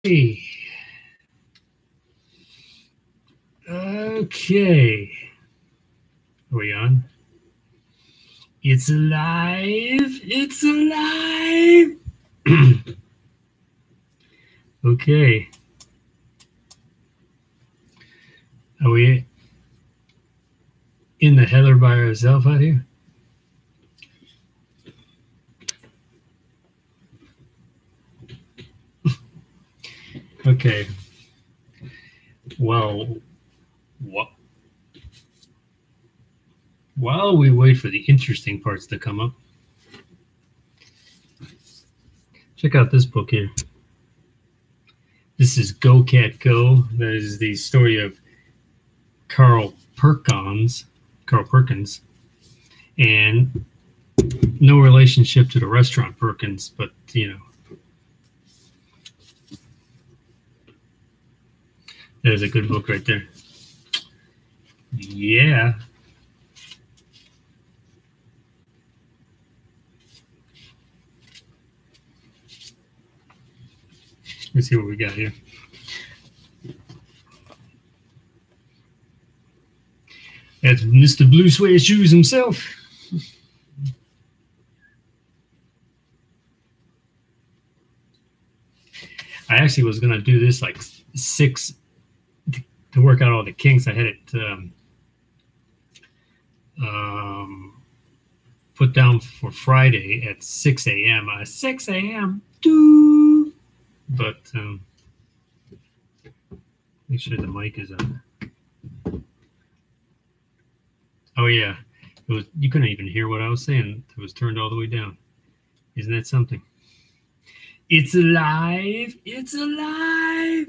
Hey. Okay. Are we on? It's alive. It's alive. Okay. Are we in the heather by ourselves out here? Okay. Well, what? While we wait for the interesting parts to come up, check out this book here. This is Go Cat Go. That is the story of Carl Perkins, and no relationship to the restaurant Perkins, but you know, that is a good book right there. Yeah. Let's see what we got here. That's Mr. Blue Suede Shoes himself. I actually was going to do this like 6 to work out all the kinks. I had it put down for Friday at 6 a.m. 6 a.m. But make sure the mic is on. Oh yeah, it was. You couldn't even hear what I was saying. It was turned all the way down. Isn't that something? It's alive. It's alive.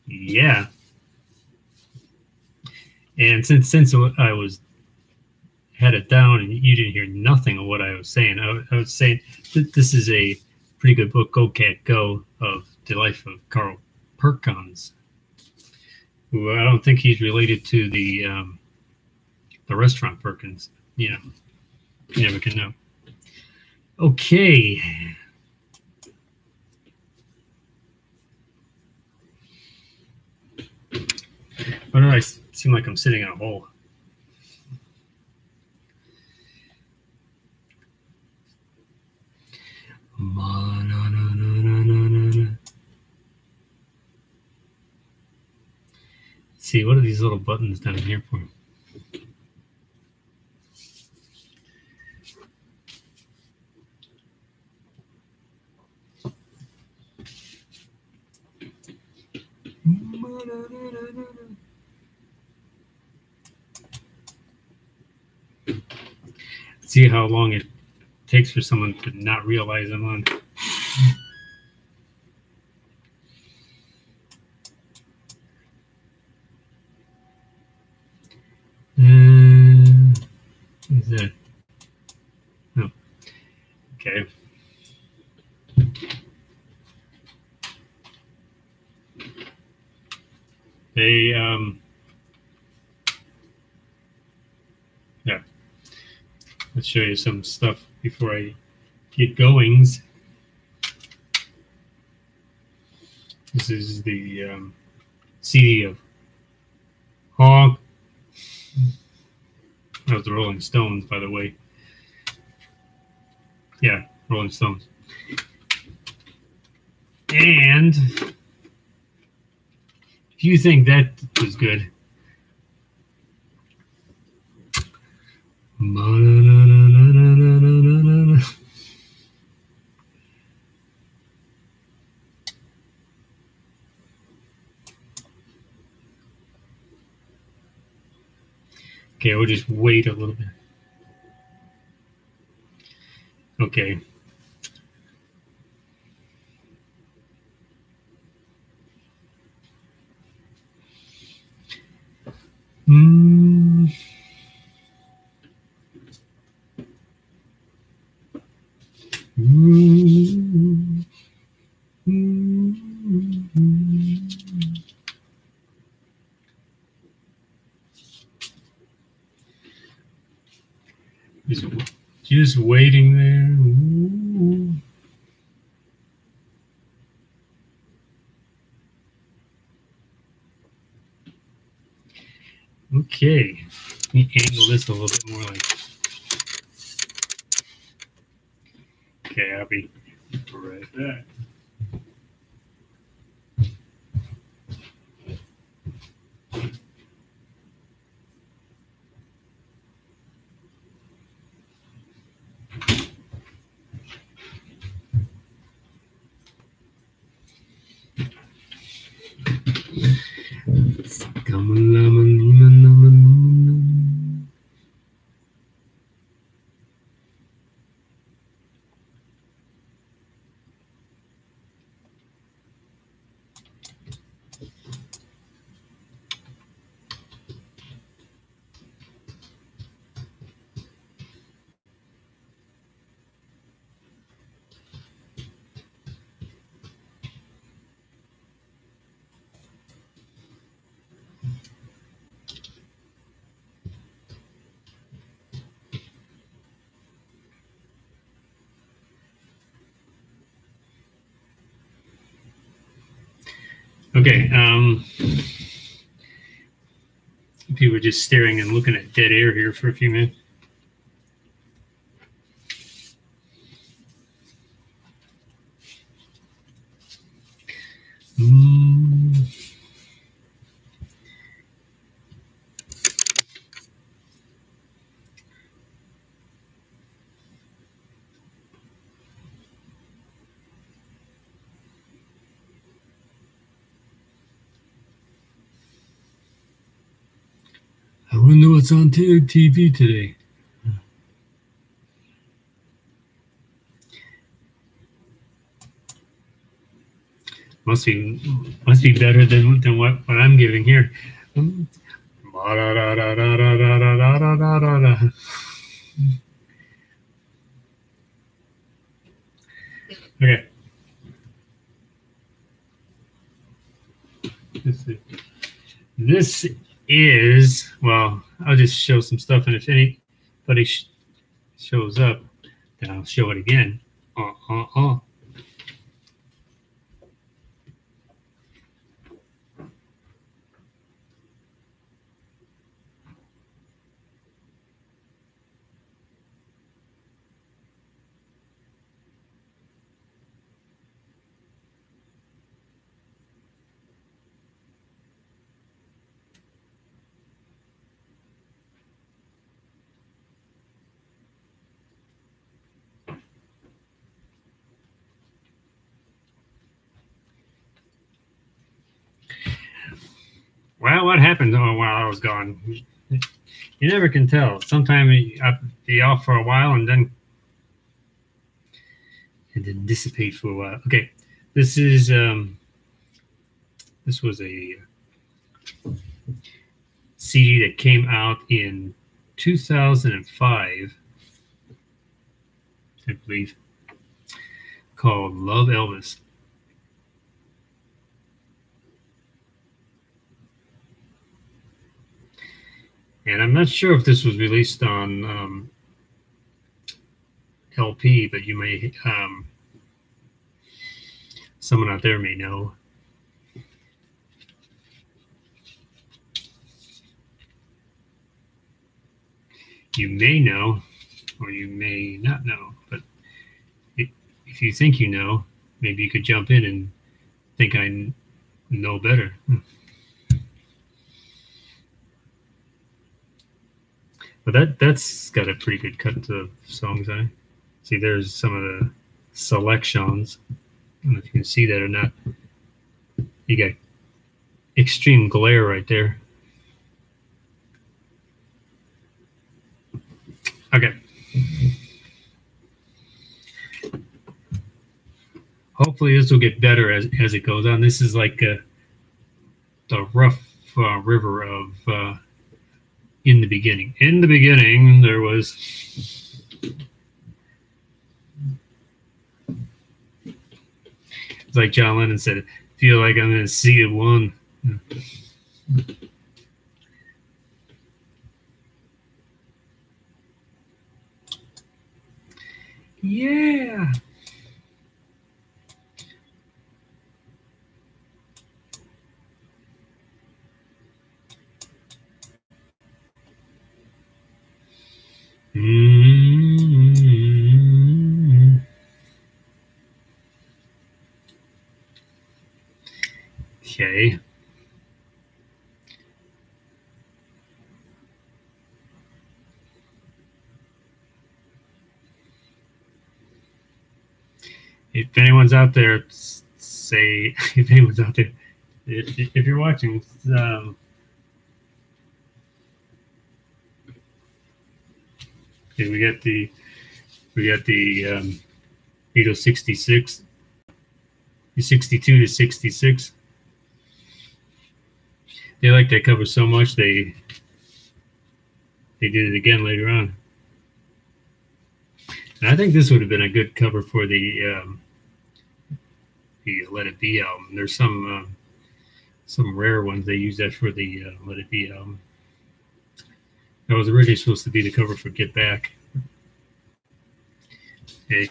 Yeah. And since I had it down and you didn't hear nothing of what I was saying, I would say this is a pretty good book, Go Cat Go, of the life of Carl Perkins, who I don't think he's related to the restaurant Perkins. You know, you never can know. Okay. Why do I seem like I'm sitting in a hole? See, what are these little buttons down here for? See how long it takes for someone to not realize I'm on. What is that? Oh, okay. They yeah. Let's show you some stuff before I get goings. This is the CD of Honk. That was the Rolling Stones, by the way. Yeah, Rolling Stones. And if you think that was good, okay, we'll just wait a little bit. Okay. Just waiting there. Okay, let me angle this a little bit more like. Okay, I'll be right back. Okay, people were just staring and looking at dead air here for a few minutes. I want to know what's on TV today. Must be better than what I'm giving here. Okay. This is, well, I'll just show some stuff, and if anybody shows up, then I'll show it again. Well, what happened while I was gone? You never can tell. Sometimes I'll be off for a while and then dissipate for a while. Okay, this is this was a CD that came out in 2005, I believe, called Love Elvis. And I'm not sure if this was released on LP, but you may, someone out there may know. You may know, or you may not know, but if you think you know, maybe you could jump in and think I know better. But that's got a pretty good cut to songs. I see. There's some of the selections. I don't know if you can see that or not. You got extreme glare right there. Okay. Hopefully this will get better as it goes on. This is like the rough river of in the beginning. In the beginning, there was. It's like John Lennon said, feel like I'm in a sea of one. Yeah. Okay. If anyone's out there, say if anyone's out there, if you're watching, okay, we got the 866, 62 to 66. They like that cover so much they did it again later on. And I think this would have been a good cover for the Let It Be album. There's some rare ones they use that for the Let It Be album. That was originally supposed to be the cover for Get Back. Okay.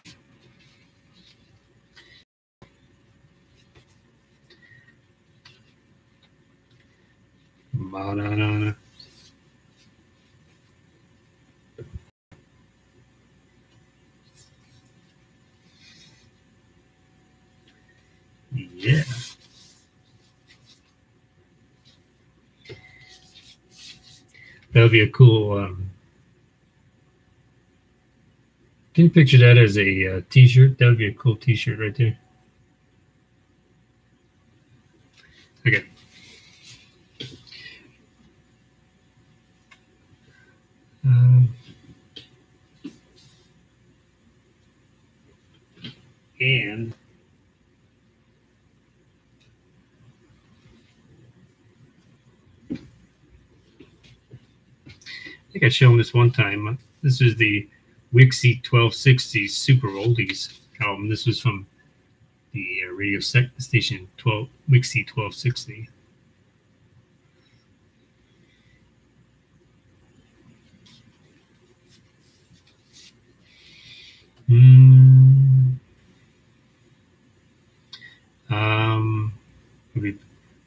Banana. Yeah. That would be a cool. Can you picture that as a T-shirt? That would be a cool T-shirt right there. Okay. And I think I showed them this one time. This is the Wixie 1260 Super Oldies album. This was from the radio station Wixie 1260.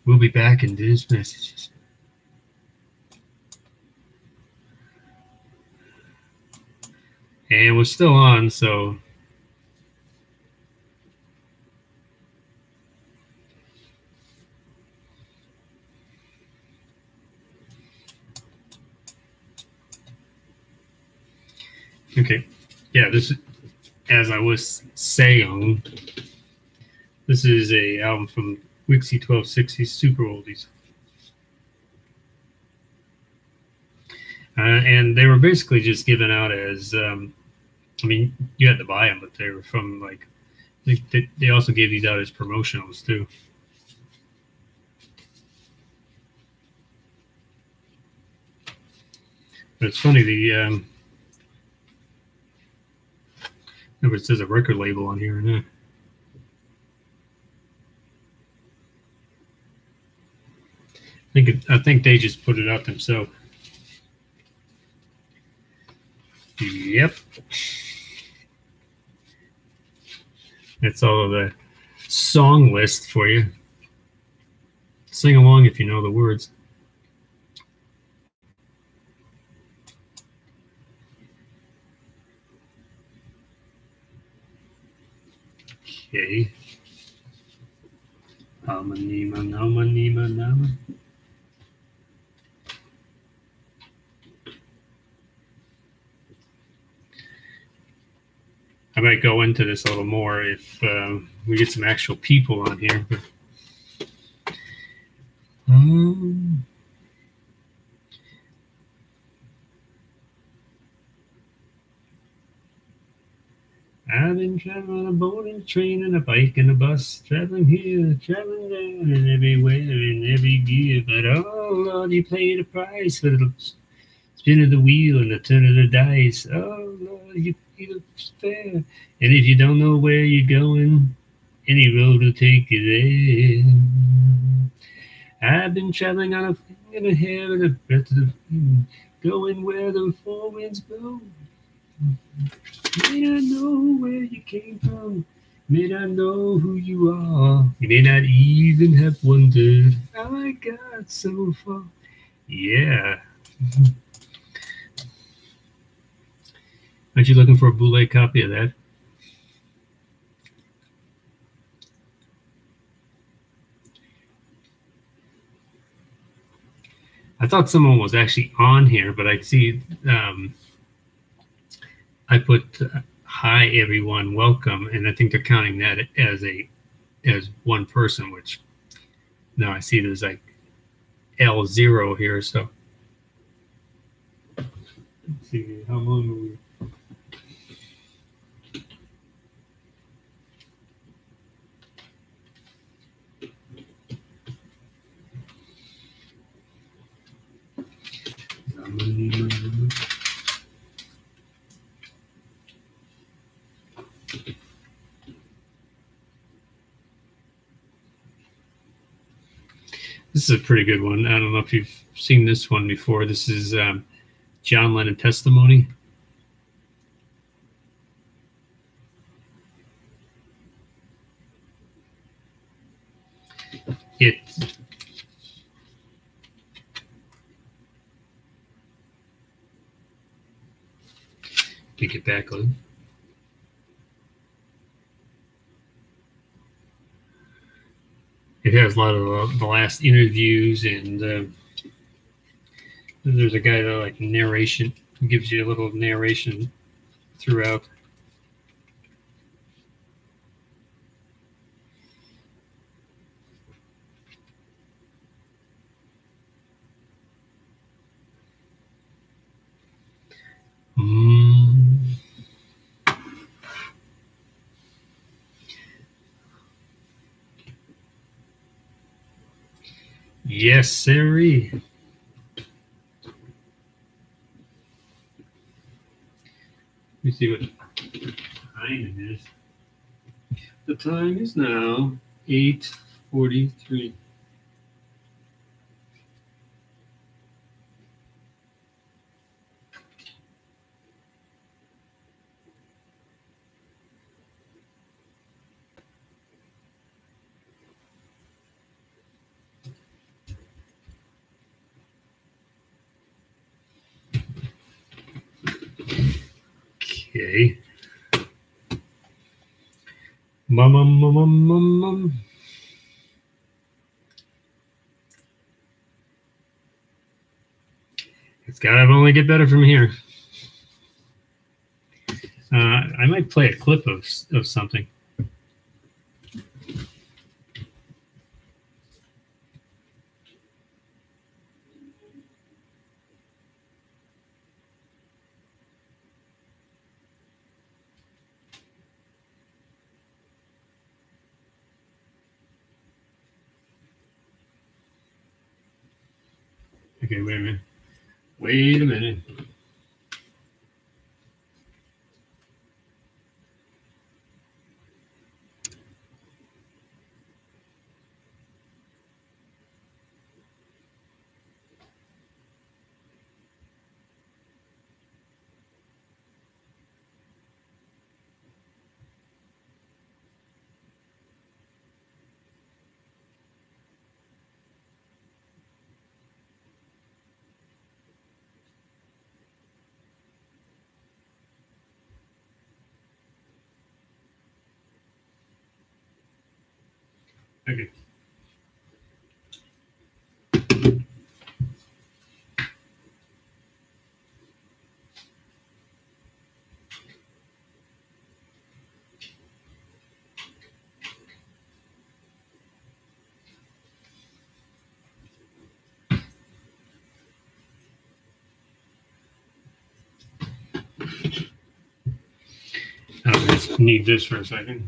We'll be back in these messages. And we're still on, so okay. Yeah, this is, as I was saying, this is a album from Wixie 1260 Super Oldies. And they were basically just given out as, I mean, you had to buy them, but they were from like, they also gave these out as promotionals too. But it's funny, it says a record label on here. Yeah. I think they just put it out themselves. Yep. That's all of the song list for you. Sing along if you know the words. Okay. Almanima, Namanima, Nama. I might go into this a little more if we get some actual people on here. But, I've been traveling on a boat and a train and a bike and a bus, traveling here, traveling there, and everywhere, in every gear. But oh Lord, you paid a price for the spin of the wheel and the turn of the dice. Oh Lord, you paid a fare. And if you don't know where you're going, any road will take you there. I've been traveling on a thing and a hair and a breath of the wind, going where the four winds blow. May not know where you came from, may not know who you are, you may not even have wondered how I got so far. Yeah. Aren't you looking for a bootleg copy of that? I thought someone was actually on here, but I see I put hi everyone, welcome, and I think they're counting that as one person, which now I see there's like L0 here. So let's see how long are we. This is a pretty good one. I don't know if you've seen this one before. This is John Lennon Testimony. It Take it back a little. It has a lot of the last interviews, and there's a guy that like narration, gives you a little narration throughout. Yes, sirree. Let me see what time it is. The time is now 8:43. Okay. It's gotta only get better from here. I might play a clip of something. Okay, wait a minute. Wait a minute. Okay. I just need this for a second.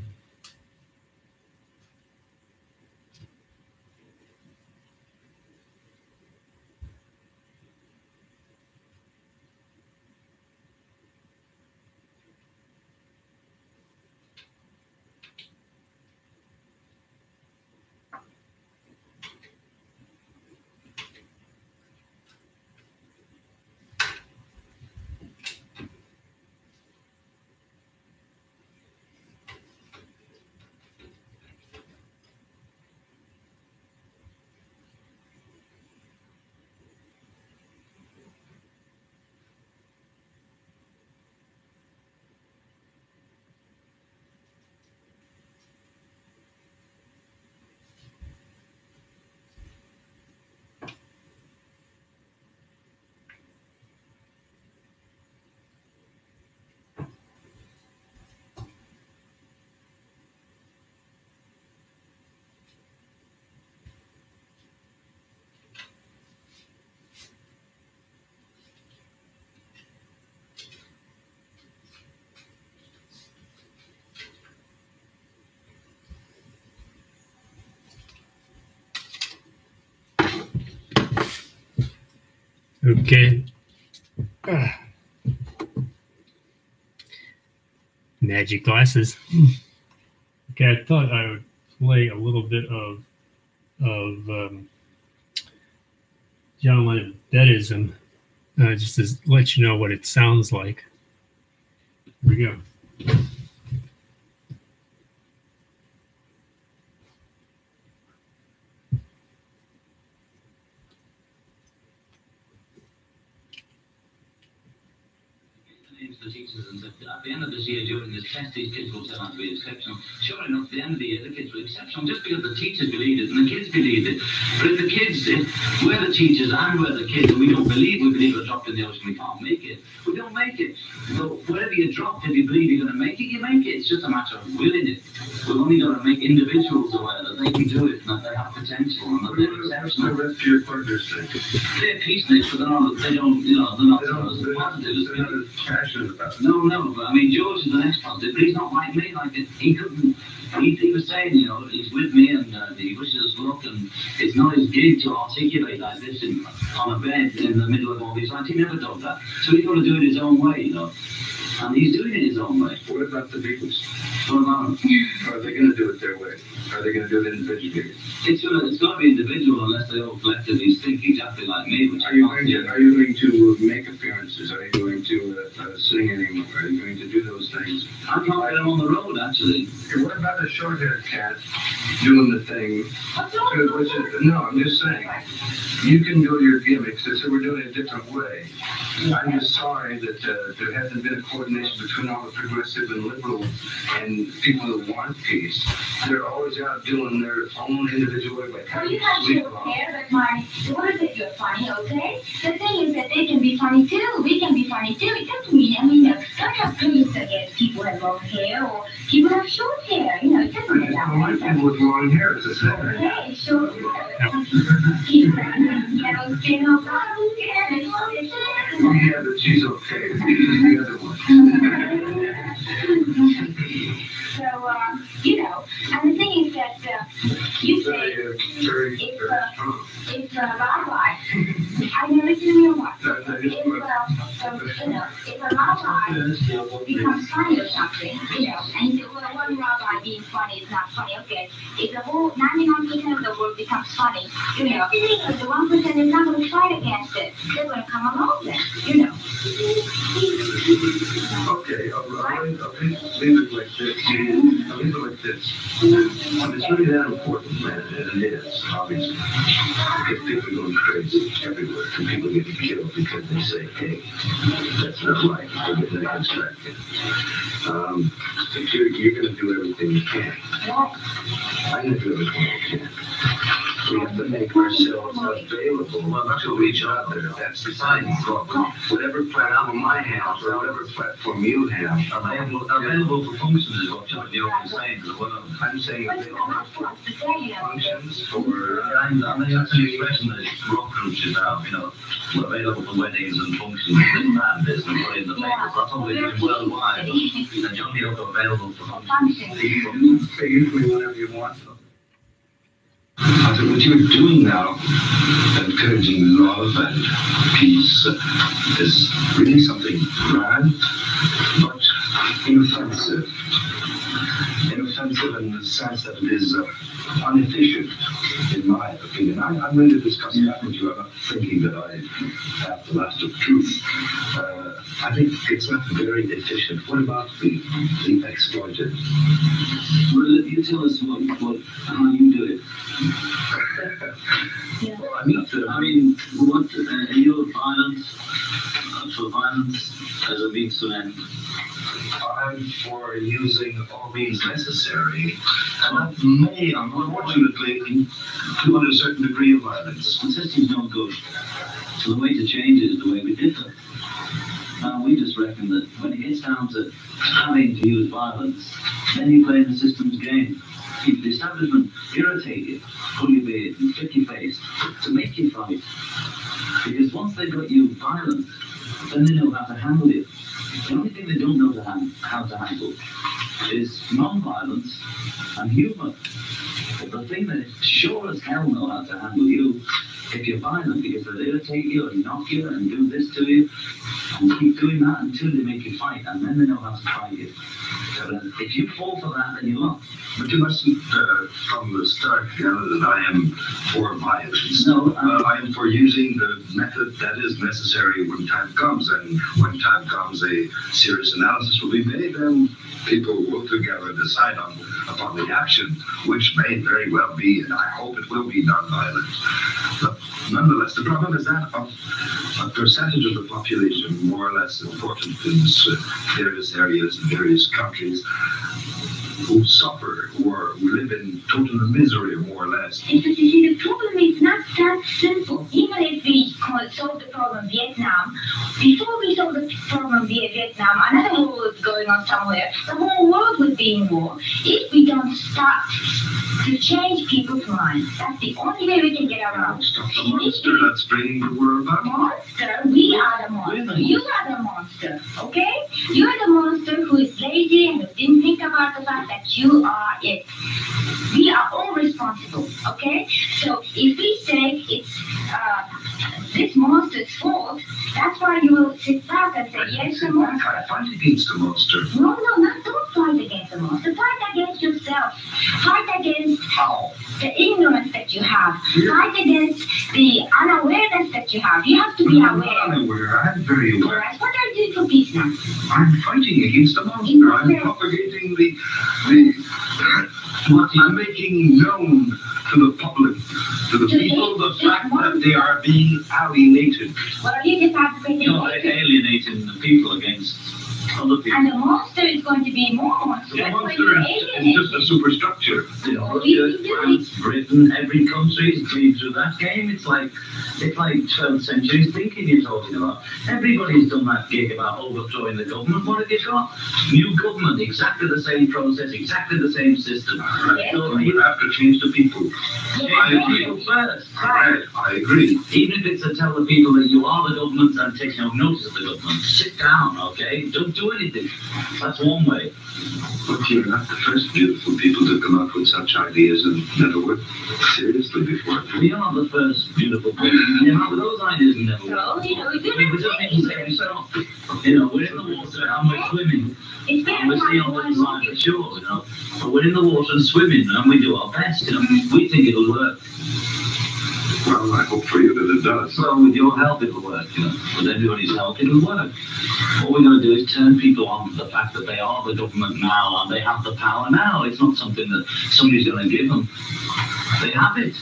Okay. Magic glasses. Okay, I thought I would play a little bit of John Lennon's Deadism, just to let you know what it sounds like. Here we go. The teachers and said, at the end of this year, during this test, these kids will turn out to be exceptional. Sure enough, at the end of the year, the kids were exceptional just because the teachers believed it and the kids believed it. But if the kids, we're the teachers and we're the kids, and we believe a drop in the ocean, we can't make it. We don't make it. So wherever you drop, if you believe you're going to make it, you make it. It's just a matter of willing it. We've only got to make individuals aware that they can do it and that they have potential and that they're exceptional. The rest of your partners think? They're peaceniks, but they're not as positive as they're not as passionate about it. No, but I mean, George is the next positive, but he's not like me. Like, he couldn't, he was saying, you know, he's with me and he wishes us luck, and it's not his gig to articulate like this on a bed in the middle of all these lights. He never does that. So he's got to do it his own way, you know. And he's doing it his own way. What about the Beatles? What about them? Are they going to do it their way? Are they going to do it individually? It's got to be individual unless they all collectively think exactly like me. Which are you going to make appearances? Are you going to sing anymore? Are you going to do those things? I can't get them on the road, actually. Hey, what about a short-haired cat doing the thing? No, I'm just saying. You can do your gimmicks. They said we're doing it a different way. I'm just sorry that there hasn't been a coordination between all the progressive and liberal and people who want peace. They're always out doing their own individual way. Well, you have short hair, but my daughter said you're funny, okay? The thing is that they can be funny too. We can be funny too. It doesn't mean, don't have opinions against people who have long hair or people who have short hair. You know, it doesn't mean that. My people with long hair is the same. Okay, short hair. Yeah, but she's okay. The other one. So, and the thing is that you say it's a rabbi. I never seen you one. If a rabbi becomes funny or something, and you say, well, one rabbi being funny is not funny. Okay, if the whole 99% of the world becomes funny, but the 1% is not going to fight against it. They're going to come along then, Okay, I'll leave it like this. I'll leave it like this. It's really that important, man, and it is, obviously. Because people are going crazy everywhere, and people getting killed because they say, hey, that's not right. They're getting distracted. You're going to do everything you can. I'm going to do everything I can. We have to make ourselves available to each other. That's the science. Whatever platform I have, or whatever platform you have, available for functions is what you're saying as well. I'm saying available for functions, for... I mean, that's an expression that rock groups should have, available for weddings and functions, this band is, and put in the papers. That's all they're doing worldwide. And you're only available for functions. They usually whenever you want them. I think what you're doing now, encouraging love and peace, is really something grand, but inoffensive. Inoffensive in the sense that it is inefficient, in my opinion. I'm ready to discuss that with you. I'm not thinking that I have the last of truth. I think it's not very efficient. What about the exploited? Well, you tell us how you do it. I mean, what your violence for violence as a means to end? I'm for using all means necessary, and that may, unfortunately, include a certain degree of violence. The system's not good, so the way to change it is the way we differ. Now, we just reckon that when it gets down to having to use violence, then you play the system's game. Keep the establishment irritated, pull your beard and flick your face to make you fight. Because once they've got you violent, then they know how to handle you. The only thing they don't know how to handle is non-violence and humour. But the thing they sure as hell know how to handle you if you buy them because they'll irritate you and knock you and do this to you, and keep doing that until they make you fight, and then they know how to fight you. So if you fall for that, then you lost. But you mustn't, from the start, gather that I am for violence. No, I am for using the method that is necessary when time comes, and when time comes, a serious analysis will be made, and people will together decide upon the action, which may very well be, and I hope it will be, non-violent. But nonetheless, the problem is that of a percentage of the population, more or less important in various areas and various countries, who suffer or live in total misery, more or less. And so, you see, the problem is not that simple. Even if we solve the problem Vietnam, before we solve the problem Vietnam, another war is going on somewhere. The whole world would be in war if we don't start to change people's minds. That's the only way we can get around. Stop the monster that's bringing the world about. Monster? We are the monster. You are the monster, okay? You are the monster who is lazy and who didn't think about the fact that you are it. We are all responsible, okay? So if we say it's this monster's fault, that's why you will sit back and say, yes, the monster. Fight against the monster. No, don't fight against the monster. Fight against yourself. Fight against the ignorance that you have. Fight against the unawareness that you have. You have to be aware. I'm aware. I'm very aware. Alright, what are you doing for peace now? I'm fighting against the monster. I'm propagating I'm making known to the public, to the people, the fact that they are being alienated. What are you just advocating? You're alienating the people against other people. And the monster is going to be more monster. The That's why monster you're is alienating. just a superstructure. You know, France, Britain, every country is playing through that game. It's like 12th century thinking you're talking about. Everybody's done that gig about overthrowing the government. What have you got? New government, exactly the same process, exactly the same system. Yes. So You have to change the people. I agree. people first. I agree. Even if it's to tell the people that you are the government and take no notice of the government, sit down, okay? Don't do anything. That's one way. But you're not the first beautiful people to come up with such ideas and never worked seriously before. We are the first beautiful people. You know, those ideas never work. So, you know, We just need to say ourselves. You know, we're in the water and we're swimming. And we're seeing on the line for sure, you know. But we're in the water and swimming and we do our best, you know. We think it'll work. Well, I hope for you that it does. So with your help it'll work, you know. With everybody's help it'll work. All we're going to do is turn people on to the fact that they are the government now and they have the power now. It's not something that somebody's going to give them. They have it.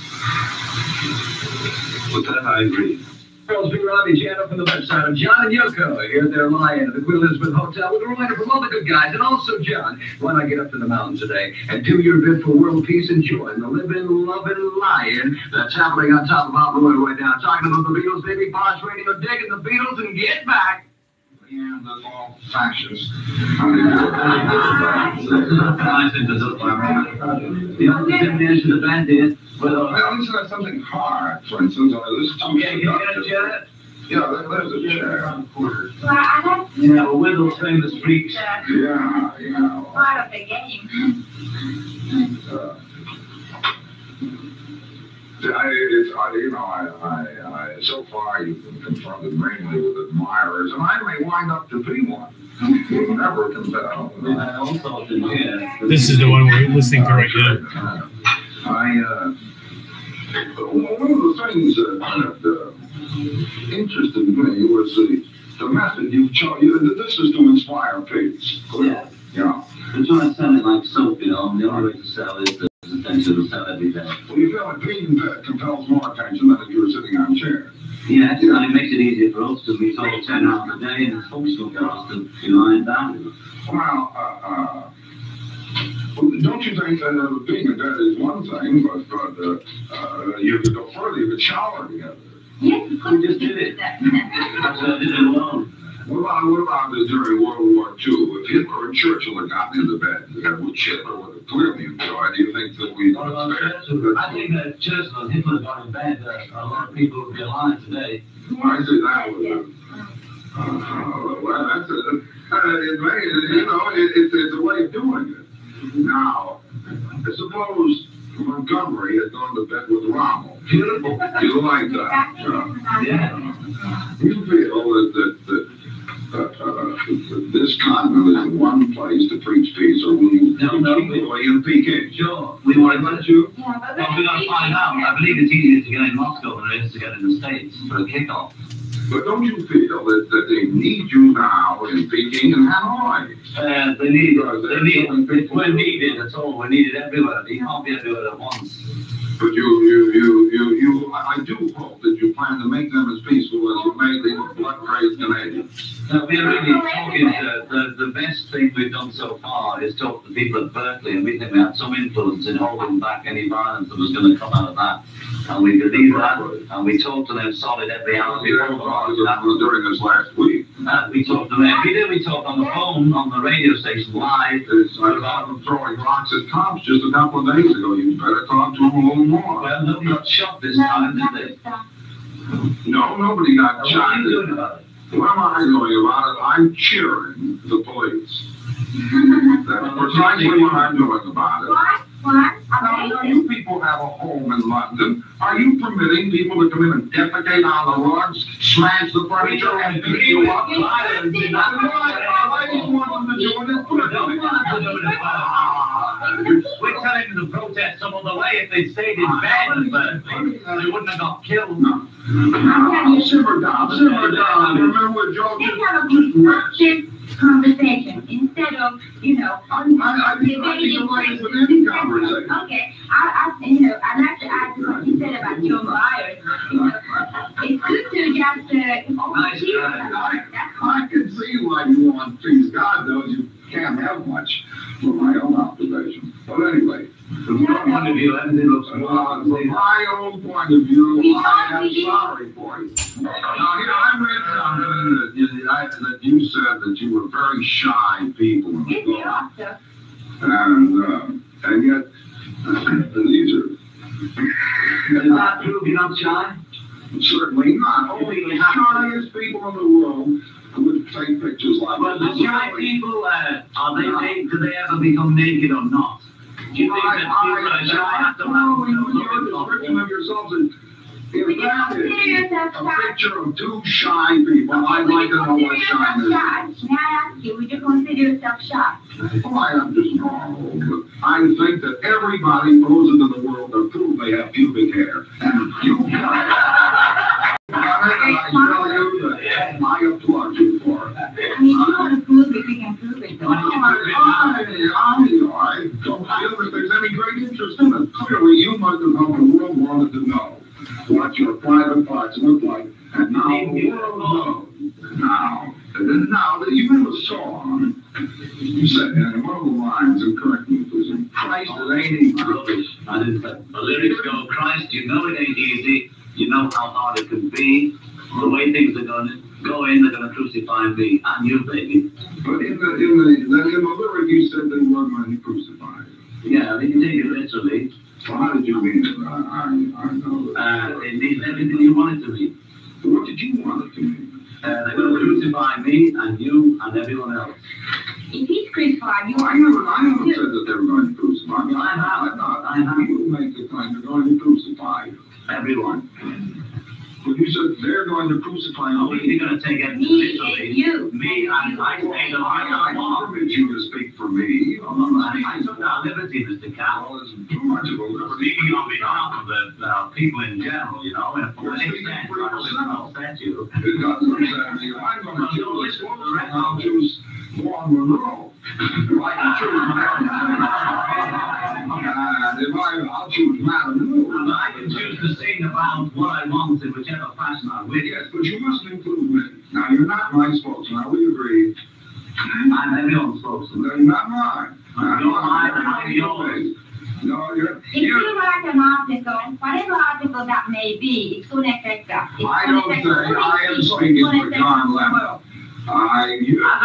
With that, I agree. Charles B. Robbie Jana from the website of John and Yoko here at their lie-in at the Queen Elizabeth Hotel with a reminder from all the good guys. And also, John, why not get up to the mountain today and do your bit for world peace and joy and the living, loving lion that's happening on top of Mount Roy right now. Talking about the Beatles, baby, Boss Radio, digging the Beatles, and get back. Yeah, that's all fascist. I think there's a the only definition of the band is, well, I listen to something hard, for instance. I listen to okay, can you get a chair? Yeah, there's a chair. Well, I like You know, we're those famous freaks. Yeah. part of the game. So far you've been confronted mainly with admirers, and I may wind up to be one. You'll never compel. I also did, yeah. This is the one we're listening to right now. One of the things that interested me was the method you've chosen. This is to inspire peace. Yeah. Yeah. We're trying to sell it like soap, you know, and the only way to sell it is attention to sell every day. Well, you feel like being compels more attention than if you were sitting on a chair. Yeah, and it makes it easier for us because we talk 10 hours a day and it's functional for us to be lying down. Well, don't you think that being in bed is one thing, but you could go further, you could shower together. Yes, We just did it. That's what I did it alone. What about during World War II? If Hitler and Churchill had gotten into bed, would Hitler would have clearly enjoyed, do you think that we... I think that Churchill and Hitler got in bed, a lot of people would be alive today. I see that was well, that's it's a way of doing it. Now, suppose Montgomery had gone to bed with Rommel. Beautiful. You like that? Yeah. You feel that this continent is one place to preach peace, or will you in Peking? Sure. We want to let you. Yeah, but Well, we're going to find out. I believe it's easier to get in Moscow than it is to get in the States for a kickoff. But don't you feel that they need you now in Peking and Hanoi? They need, we're needed, that's all. We're needed everywhere. You can't be everywhere at once. But I do hope that you plan to make them as peaceful as you made the blood-crazed Canadians. No, we're really talking, the best thing we've done so far is talk to the people at Berkeley, and we think we had some influence in holding back any violence that was going to come out of that. And we believe that, and we talked to them solid every hour before during this last week. We talked to them every day. We talked on the phone, on the radio station, live. I saw them throwing rocks at cops just a couple of days ago. You better talk to them a little more. Well, nobody got shot this time, did they? No, nobody got What shot. are you doing about it? What am I doing about it? I'm cheering the police. That's precisely what I'm doing about it. Why? Now, you people have a home in London. Are you permitting people to come in and defecate on the rugs, smash the furniture, and beat you up? I don't want them to do it. We're telling them to protest some other way. If they'd stayed in bed in Berkeley, they wouldn't have got killed. No. Simmer down, simmer down. Remember, Joe, Let's have a constructive conversation instead of, I think the right is with any conversation. Okay, I'd like to add to what you said about John Byers. It's good to just I can see why you want peace. God knows you can't have much from my own observation. But anyway, from your point of view, everything looks from my own point of view, I am sorry for you. Now, I read something that you said that you were very shy people in the book. And yet, these are... Does that prove you're not shy? Certainly not. Only the shyest people in the world would take pictures like but the shy people, do they ever become naked or not? Do you think that people are shy after your description of yourselves if that is a picture of two shy people, I'd like to know what shyness is. May I ask you, would you consider yourself shy? Well, I am just normal, but I think that everybody goes into the world to prove they have pubic hair. And you I tell you that I applaud you for it. I mean, if you want to prove it, we can prove it. Though. I don't feel that there's any great interest in it. Clearly, you must have helped the world wanted to know what your private parts look like, and now the world knows. Now that you have a song, you said in one of the lines, and correct me if it was in Christ, it ain't easy. I didn't say. The lyrics go, Christ, you know it ain't easy. You know how hard it can be. The way things are going to go in, they're going to crucify me and you, baby. But in the lyric, you said they were going to crucify you. Yeah, they can take it literally. So how did you mean it? I know that. It means everything you want it to mean. What did you want it to mean? They're going to crucify me and you and everyone else. If he's crucified, you I never said that they were going to crucify me. I have. You make the claim they're going to crucify you. Everyone. But you said they're going to crucify me. You're going to take it literally. Me, I say that I don't permit you to speak for me. I took that liberty, Mr. Cal. Well, it's too much of a liberty. Speaking on behalf of the people in general, and for an extent, I don't upset you. It doesn't upset me. I'm going to choose this woman, and I'll choose Juan Monroe. I can choose I'll choose Madame. I can choose to sing about what I want in whichever fashion I wish. Yes, but you must include me. Now, you're not my spokesman. Now, we agree. I'm everyone's spokesman. No, you're not mine. You're mine, and I'm yours. No, if you write an article, whatever article that may be, it's going to affect us. I don't say I am speaking for John Lennon. As a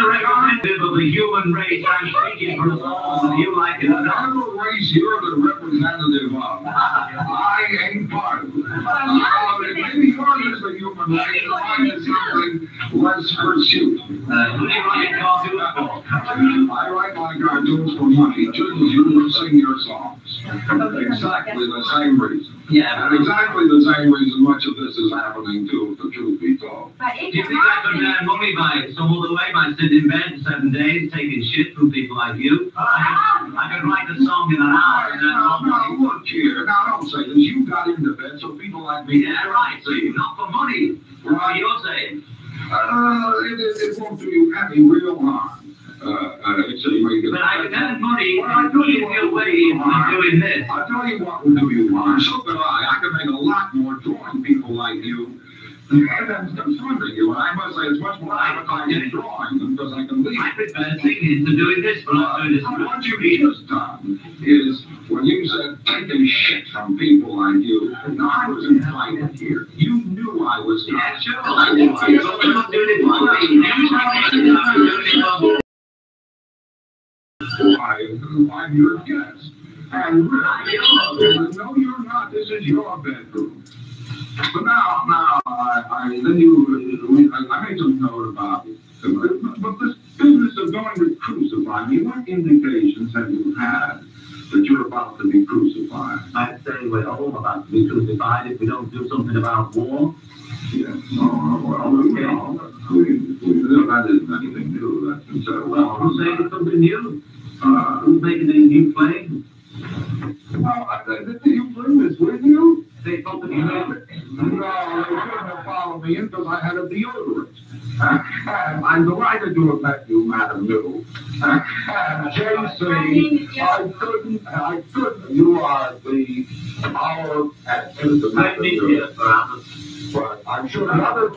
representative of the human race, I'm speaking for us all, whether you like it or not. Whatever race you're the representative of, I ain't part of it. Maybe yours is the human race, mine is something less pursuit. Who do you write cartoons for? I write my cartoons for money, just as you will sing your songs. Exactly the same reason. Yeah, And exactly the same reason much of this is happening too, if the truth be told. But if do you think I could earn money by some other way, by sitting in bed for 7 days, taking shit from people like you? I could write a song in an hour and then Now, look here. Now, don't say this. You got into bed so people like me... Yeah, right. So you're not for money. What are you saying? It won't do you any real harm. But I can earn money easier way than doing this. I'll tell you what will do you harm. So could I. I could make a lot more drawing people like you. And then funding you. And I must say it's much more advertising drawing than because I can leave. I prefer singing to doing this, but I'm doing this. What you've just done is when you said taking shit from people like you, I was invited here. You knew I was not. Yeah, sure. I knew I was not doing it for me. I'm your guest. And really, no, you're not. This is your bedroom. But now, I made some note about it. But this business of going to crucify me, what indications have you had that you're about to be crucified? I'd say we're all about to be crucified if we don't do something about war. Yes. That isn't anything new. That's been said. Well, who's saying it's something new? Who's making these new claims? Did you bring this with you? Say something new. No, they shouldn't have followed me in because I had a deodorant. I'm delighted to have met you, Madam New. JC, I couldn't. You are our Let me hear, but I'm sure the other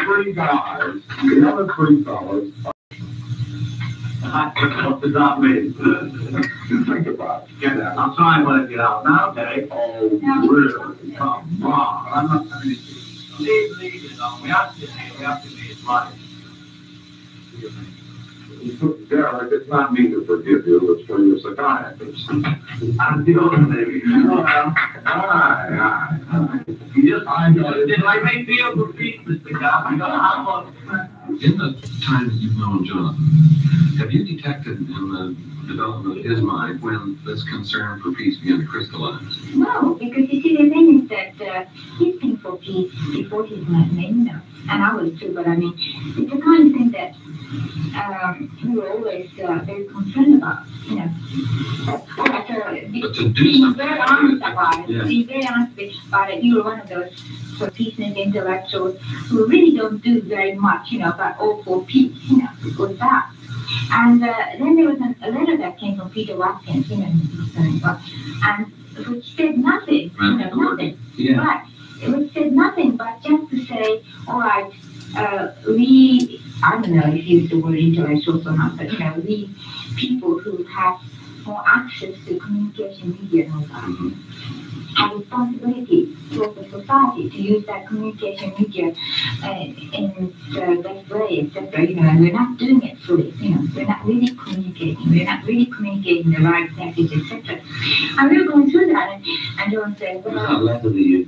three guys, the other three fellas. What does that mean? Think about it. Get out. I'll try and work it out now, okay? Oh, really? Come on. I'm not telling you. Leave it on. We have to be right. Derek, it's not me to forgive you, it's for your psychiatrist. I'm feeling maybe. Aye. You just, I may feel for peace, Mr. Cobb. You know how much. In the time that you've known Jonathan, have you detected in the development of his mind when this concern for peace began to crystallize? No, because you see, the thing is that he's been for peace before he's met me, you know, and I was too, but I mean, it's the kind of thing that we were always very concerned about, you know. But to do He's something very honest about it. Yeah. He's very honest about it. You were one of those for peace and intellectuals who really don't do very much, you know, but all for peace, you know, with that. And then there was a letter that came from Peter Watkins, you know, and which said nothing, you know, nothing. Yeah. Right. Which said nothing but just to say, all right, I don't know if you use the word intellectuals or not, but, you know, we people who have more access to communication media and all that, have responsibility towards the society to use that communication media in the best way, etc. You know, and we're not doing it fully. You know, we're not really communicating. We're not really communicating the right message, etc. And we were going through that, and John said, It's not letter that you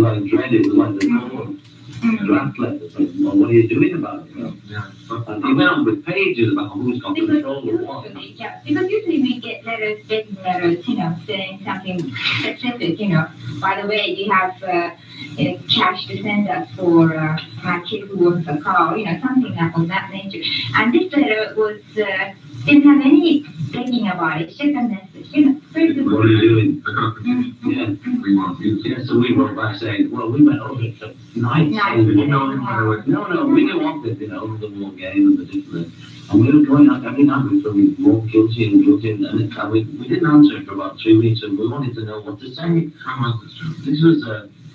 like dreaded, it was like the normal draft letter. Like, well, what are you doing about it? You know? Yeah. And he went on with pages about who's got control of what. Because usually we get letters, begging letters, you know, saying something specific, you know. By the way, you have cash to send us for my kid who wants a car, you know, something of that nature. And this letter was didn't have any begging about it, it's just a message, you know. Very good. What are you doing? The contribution. Yeah. We want you. Yeah, so we wrote back saying, well, we went over it tonight. Nice. We didn't know him right away. No, we didn't want it, you know, the war game and the different. And we were going out every night, we were more guilty, and we didn't answer it for about 3 weeks, and we wanted to know what to say. When was this, John? This was,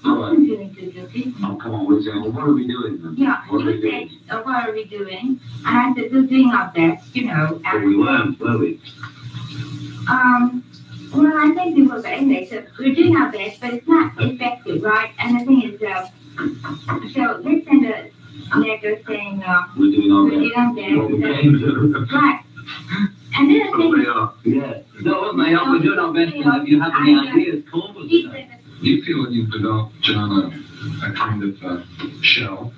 I'm feeling too guilty. oh, come on, we'd say, well, what are we doing then? Yeah, What are we you doing? said, what are we doing? And I said, we're doing our best, you know. But we weren't, were we? Well, I think we were, but anyway, so we're doing our best, but it's not effective, right? And the thing is, so let's send a letter saying, We're doing our we're best. doing our best. What we came to. Right. And then I think, Yeah. No, wasn't they? We're doing our best, and if you have any ideas, call us. he said, You feel that you've developed, John, a kind of shell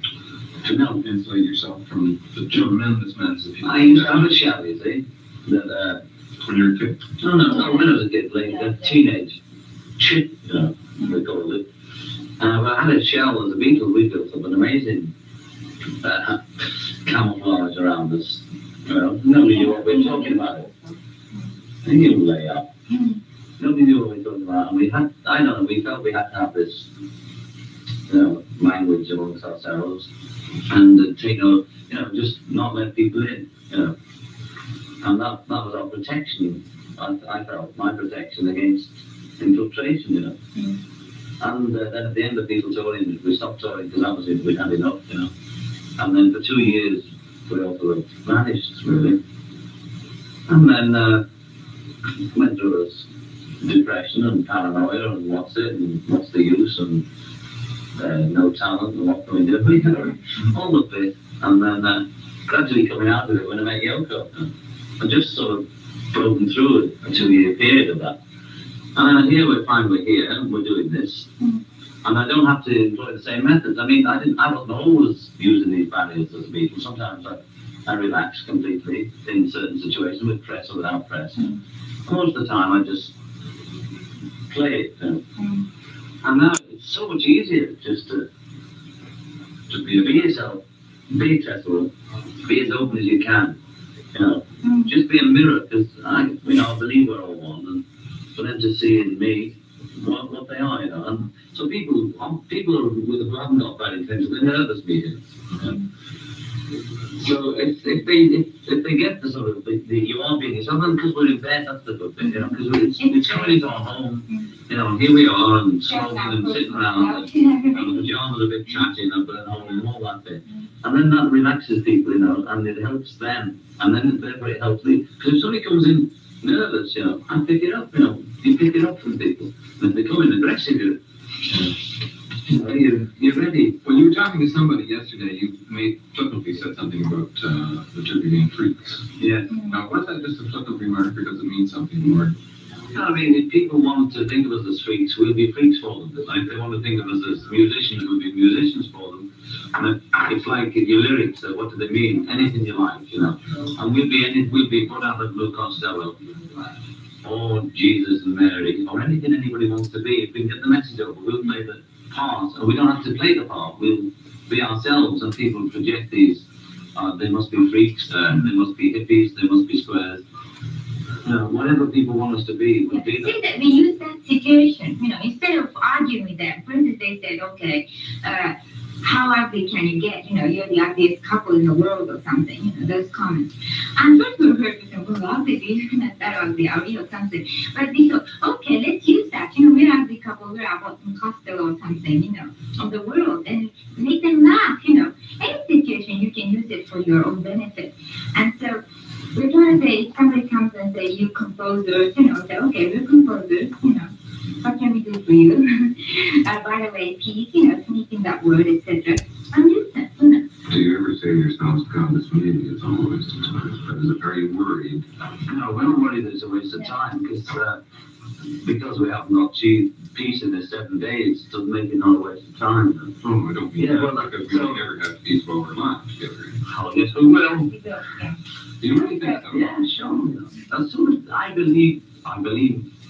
to insulate yourself from the tremendous menace of I'm a shell, you see, that when you were a kid? No, when I was a kid, like a teenage chit, you know, we called it. I had a shell as a Beatle. We built up an amazing camouflage around us. You know, nobody knew what we were talking about. They knew lay up. Nobody knew what we were talking about. And we had, I don't know, we felt we had to have this, you know, language amongst ourselves and take you know, just not let people in, you know. And that was our protection. I felt my protection against infiltration, you know. And then at the end of Beatles touring, we stopped touring because obviously we'd had enough, you know. And then for 2 years, we all sort of vanished, really. And then went through this depression and paranoia and what's it and what's the use and no talent and what can we do, you know, all the bit. And then gradually coming out of it when I met Yoko. And just sort of broken through a 2-year period of that. And here we're here and we're doing this. And I don't have to employ the same methods. I mean, I wasn't always using these barriers as a Beatle. Sometimes I relax completely in certain situations with press or without press. Most of the time I just play it. You know? And now it's so much easier just to be yourself, be accessible, be as open as you can. You know, just be a mirror, because I believe we're all one, and for them to see in me what they are, you know. And so people who haven't got bad intentions, they're nervous meetings. You know? So if they get the sort of you are being yourself, and because we're in bed, that's the good thing, you know, because it's going into our home, you know, here we are and smoking and sitting around and the pajamas a bit chatting and burn hole and all that bit. And then that relaxes people, you know, and it helps them. And then therefore it helps me. Because if somebody comes in nervous, you know, I pick it up, you know. You pick it up from people. And they come in aggressive, you're ready. When you were talking to somebody yesterday, you flippantly said something about the two being freaks. Yeah. Now, was that just a flippant remark, or does it mean something more? No, I mean, if people want to think of us as freaks, we'll be freaks for them. Like, if they want to think of us as musicians, we'll be musicians for them. And it's like your lyrics, what do they mean? Anything you like, you know. And we'll be put out at Blue Costello, or Jesus and Mary, or anything anybody wants to be. If we can get the message over, we'll play the part, and we don't have to play the part. We'll be ourselves, and people project these. They must be freaks, they must be hippies, they must be squares. You know, whatever people want us to be, we'll be that. That we use that situation, you know, instead of arguing with them. For instance, they said, okay, how ugly can you get? You know, you're the ugliest couple in the world or something, you know, those comments. And first we heard people say, well, obviously you're not that ugly, are you, or something. But they thought, okay, let's use that. You know, we're an ugly couple, we're about some Costello or something, you know, of the world, and make them laugh, you know. Any situation, you can use it for your own benefit. And so we're trying to say, if somebody comes and say, you composers, you know, say, okay, we're composers, you know, what can we do for you? By the way, peace, you know, sneaking that word, etc. And use that, you know. Do you ever say to yourselves, God, this meeting is all a waste of time? But is it very worried? No, we're not worried that it's a waste of time, because we haven't got peace in the 7 days, it doesn't make it not a waste of time. Oh, I don't mean that, well, because we don't ever have peace while we're alive together. Oh, yes, we will. Yeah. Do you really think so? Yeah, sure. As soon as I believe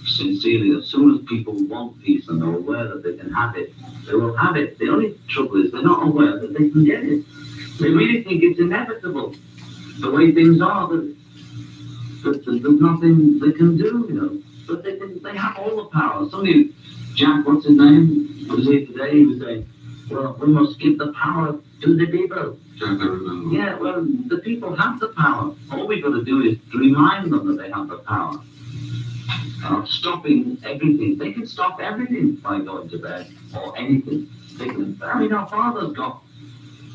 sincerely, as soon as people want peace and they're aware that they can have it, they will have it. The only trouble is they're not aware that they can get it. They really think it's inevitable, the way things are, that there's nothing they can do, you know. But they have all the power. Somebody, Jack, what's his name, was here today, he was saying, well, we must give the power to the people. Yeah, well, the people have the power. All we've got to do is to remind them that they have the power of stopping everything. They can stop everything by going to bed or anything. They can. I mean, our fathers got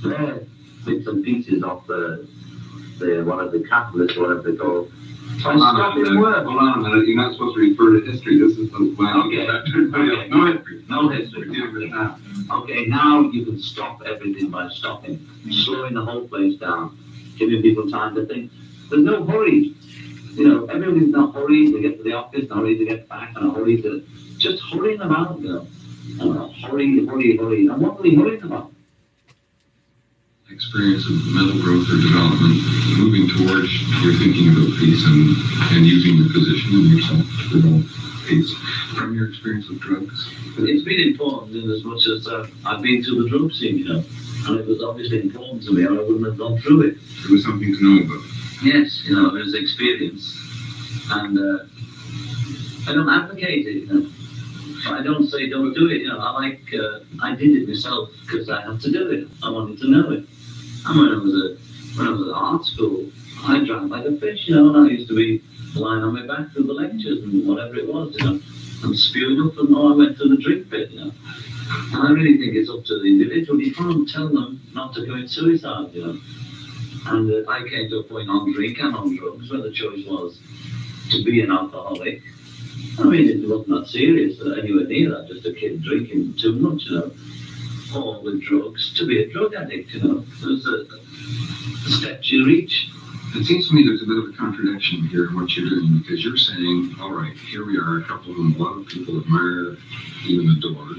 their bits and pieces off the whatever, the capitalists, whatever they call. By stopping work. Hold on a minute. You're not supposed to refer to history. This is the land. Okay. No history. No history. Okay, now you can stop everything by stopping, slowing the whole place down, giving people time to think. There's no hurry. You know, everybody's not hurried to get to the office, not hurried to get back, and a hurry to just hurrying about, you know. Hurry. And what are we hurrying about? experience of mental growth or development, moving towards your thinking about peace and using your position and yourself to develop peace from your experience with drugs? It's been important in as much as I've been through the drug scene, and it was obviously important to me, or I wouldn't have gone through it. It was something to know about. Yes, it was experience, and I don't advocate it, I don't say don't do it, I did it myself because I had to do it. I wanted to know it. And when I was at art school, I drank like a fish, and I used to be lying on my back through the lectures and whatever it was, and spewing up, and I went to the drink bit, And I really think it's up to the individual. You can't tell them not to commit suicide, And I came to a point on drink and on drugs where the choice was to be an alcoholic. I mean, it wasn't that serious, anywhere near that, just a kid drinking too much, or with drugs, to be a drug addict, There's the steps you reach. It seems to me there's a bit of a contradiction here in what you're doing, because you're saying, all right, here we are, a couple whom a lot of people admire, even adore,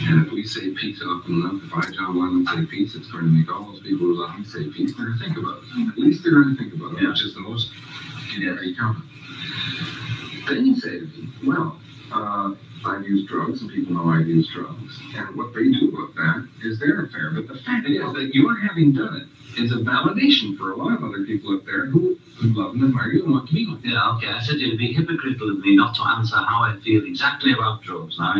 and if we say peace often enough, if I, John Lennon, say peace, it's going to make all those people who love me say peace, they're going to think about it. At least they're going to think about it, which is the most common. Then you say to me, well, I've used drugs, and people know I've used drugs, and what they do about that is their affair. But the fact is that your having done it is a validation for a lot of other people out there who love and admire you and want to be with you. Yeah, okay, I said it would be hypocritical of me not to answer how I feel exactly about drugs. Now,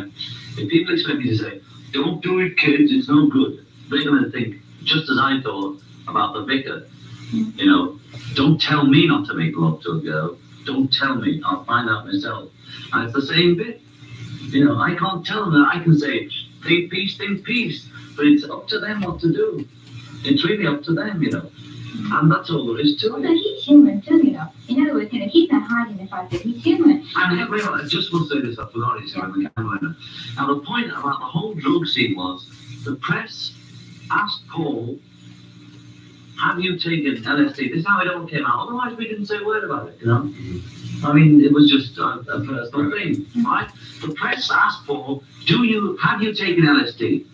if people expect me to say, don't do it, kids, it's no good, they're going to think, just as I thought about the vicar, don't tell me not to make love to a girl. Don't tell me, I'll find out myself. And it's the same bit. I can't tell them that. I can say, think peace, but it's up to them what to do. It's really up to them, and that's all there is to Although it. he's human too, In other words, he's not hiding the fact that he's human. And I just want to say this, I forgot it, when the camera. Now, the point about the whole drug scene was, the press asked Paul, have you taken LSD? This is how it all came out. Otherwise, we didn't say a word about it, I mean, it was just a personal thing, right? The press asked Paul, have you taken LSD?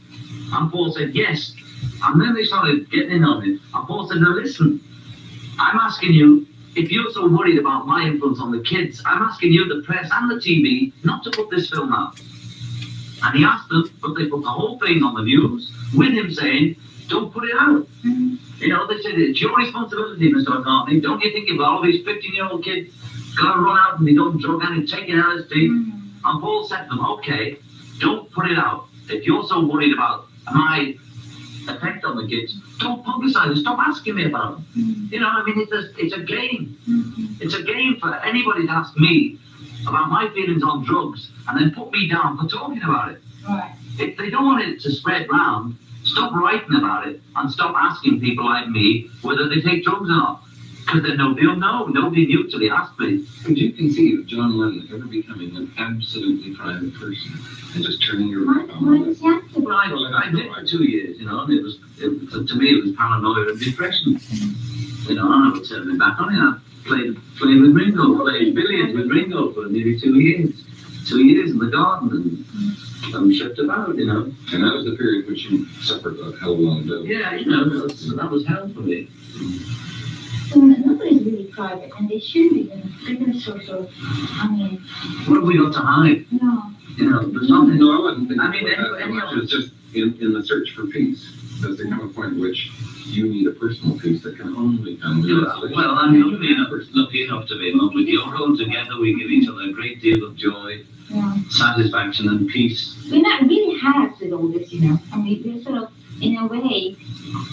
And Paul said, yes. And then they started getting in on it. And Paul said, now listen, I'm asking you, if you're so worried about my influence on the kids, I'm asking you, the press and the TV, not to put this film out. And he asked them, but they put the whole thing on the news with him saying, don't put it out. They said, it's your responsibility, Mr. McCartney. Don't you think if all these 15-year-old kids got to run out and they don't drug and take an LSD? And Paul said to them, okay, don't put it out. If you're so worried about my effect on the kids, don't publicize it. Stop asking me about it. It's a game. It's a game for anybody to ask me about my feelings on drugs and then put me down for talking about it. Right. If they don't want it to spread round, stop writing about it and stop asking people like me whether they take drugs or not. Because then nobody will know. Nobody knew till they asked me. Could you conceive of John Lennon ever becoming an absolutely private person and just turning your back on it? Well, I did for 2 years, and to me it was paranoia and depression. And I would turn my back on it. I played with Ringo, played billiards with Ringo for nearly 2 years. 2 years in the garden and tripped about, And that was the period which you suffered a hell of a lot of dope. Yeah, that was hell for me. So nobody's really private, and they should be. They're going to what have we got to hide? No. There's nothing. No, I wasn't thinking about that so much. It's just in the search for peace. Does there come a point at which you need a personal peace that can only come with isolation? Well, I'm lucky enough to be in love with you. We're all together. We give each other a great deal of joy, satisfaction, and peace. We're not really halves with all this, we're sort of, in a way,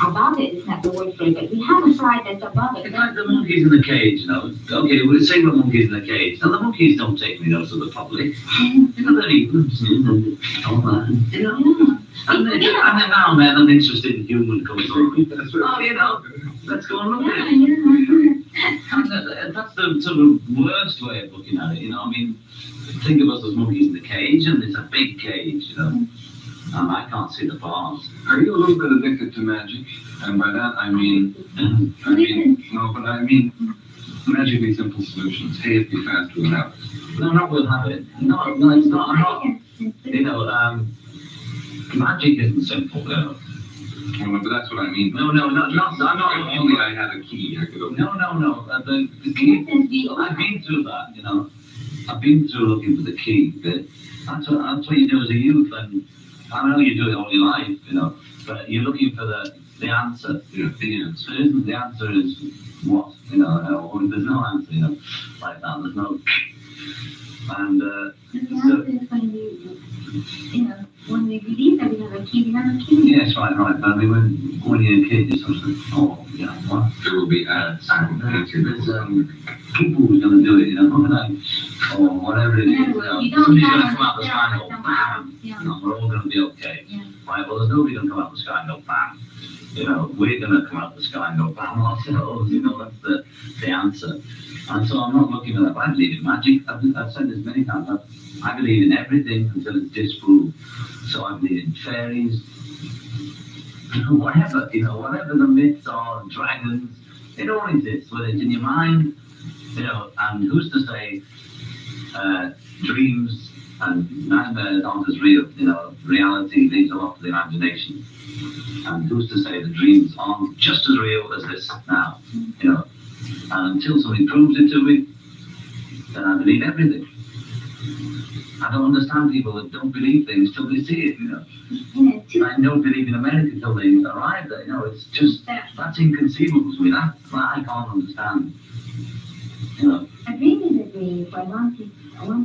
above it is not the word for it, but we have a side that's above it. It's like the monkeys in the cage, Okay, we'll say we're monkeys in the cage. Now, the monkeys don't take me notice of the public. They're eating and all that, And then now and then an interested human comes on. Let's go and look at it. And that's the sort of worst way of looking at it, think of us as monkeys in the cage, and it's a big cage, and I can't see the bars. Are you a little bit addicted to magic? And by that I mean magically simple solutions. Hey, if you fast, we'll have it. No, not we'll have it. No, it's not. I'm not. Magic isn't simple, Well, but that's what I mean. No, I'm not. I'm not. If only I had a key, I could open. No. The key. I've been through that. You know, I've been through looking for the key. But that's what you do as a youth, and I know you do it all your life. You know, but you're looking for the answer. Yeah, the answer. The answer is what? You know, or there's no answer. You know, like that. There's no. And the answer is when you know, when we believe that we have a key, we have a key. Yes, right. But I mean, when you're a kid, it's sort of, oh, you know, what? There will be ads. There's people who's going to do it, you know, or whatever it is. You know, somebody's going to come out the sky and go, bam. You know, we're all going to be okay. Yeah. Right? Well, there's nobody going to come out the sky and go, bam. You know, we're going to come out the sky and go, bam ourselves. You know, that's the answer. And so I'm not looking at that. I believe in magic. I've said this many times. I believe in everything until it's disproved. So I believe in fairies, whatever, you know, whatever the myths are, dragons, it all exists, whether it's in your mind, you know, and who's to say dreams and nightmares aren't as real, you know, reality leaves a lot to the imagination. And who's to say the dreams aren't just as real as this now, you know, and until somebody proves it to me, then I believe everything. I don't understand people that don't believe things till they see it, you know. I don't believe in America till they arrive there, you know. It's just, that's inconceivable to me. That I can't understand, you know. A dream is a dream for one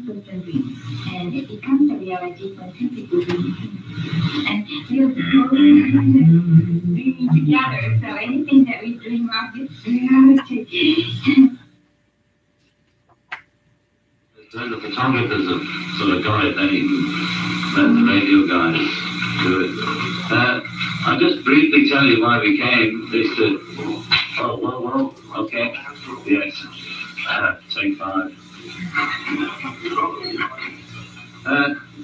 person dream, and it becomes a reality when two people dream. And we're both dreaming together, so anything that we dream of is reality. Then the photographer's a sort of guide, then he let the radio guys do it. I'll just briefly tell you why we came. Is to, well, okay, yes, take 5.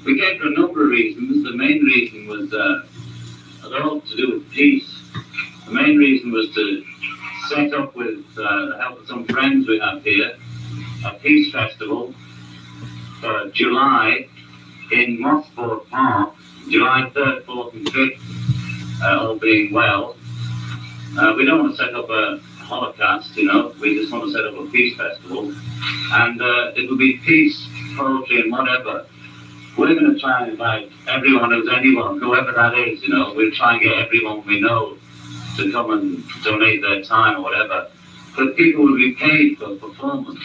We came for a number of reasons. The main reason was, all to do with peace. The main reason was to set up with the help of some friends we have here, a peace festival. July in Mossford Park, July 3rd, 4th and 5th, all being well. We don't want to set up a Holocaust, you know, we just want to set up a peace festival. And it will be peace, poetry and whatever. We're going to try and invite everyone who's anyone, whoever that is, you know, we'll try and get everyone we know to come and donate their time or whatever. But people will be paid for performance.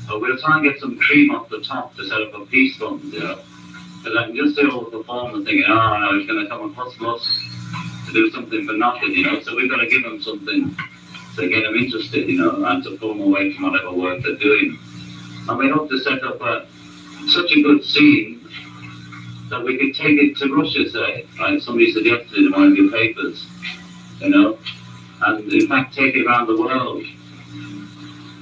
But we'll try and get some cream off the top to set up a peace fund, you know. Because I can just see all the performers thinking, oh, no, he's going to come and hustle us to do something for nothing, you know. So we've got to give them something to get them interested, you know, and to pull them away from whatever work they're doing. And we hope to set up such a good scene that we could take it to Russia, say, like somebody suggested in one of your papers, you know, and in fact take it around the world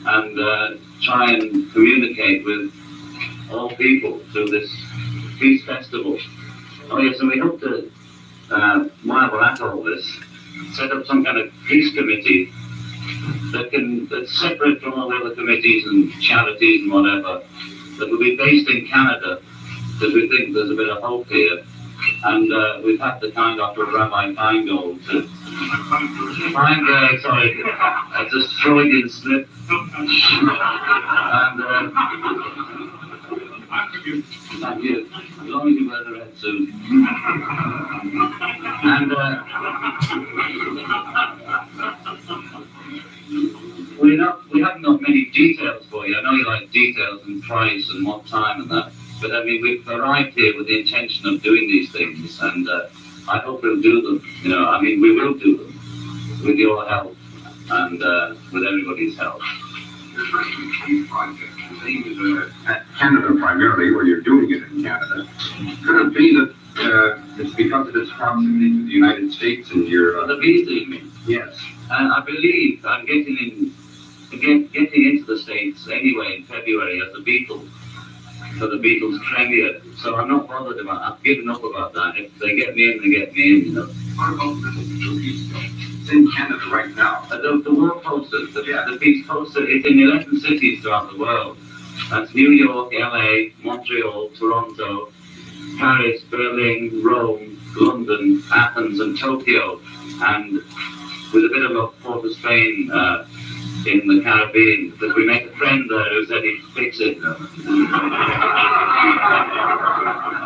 and try and communicate with all people through this peace festival. Oh yes, and we hope to, while we're at all this, set up some kind of peace committee that's separate from all the other committees and charities and whatever, that will be based in Canada, because we think there's a bit of hope here. And we've had the kind offer of Rabbi Feingold to sorry, it's a Freudian slip. And thank you. As long as you wear the red suit. And we haven't got many details for you. I know you like details and price and what time and that. But I mean, we've arrived here with the intention of doing these things, and I hope we'll do them. You know, I mean, we will do them with your help and with everybody's help. Canada primarily, or you're doing it in Canada. Could it be that it's because of its proximity to the United States and your... the visa, you mean? Yes. And I believe I'm getting into the States anyway in February as the Beatles. For the Beatles premiere, so I'm not bothered about. I've given up about that. If they get me in, they get me in. You know. It's in Canada right now. The world poster, the Peace poster, it's in 11 cities throughout the world. That's New York, LA, Montreal, Toronto, Paris, Berlin, Rome, London, Athens, and Tokyo, and with a bit of a Port of Spain in the Caribbean, because we met a friend there who said he'd fix it.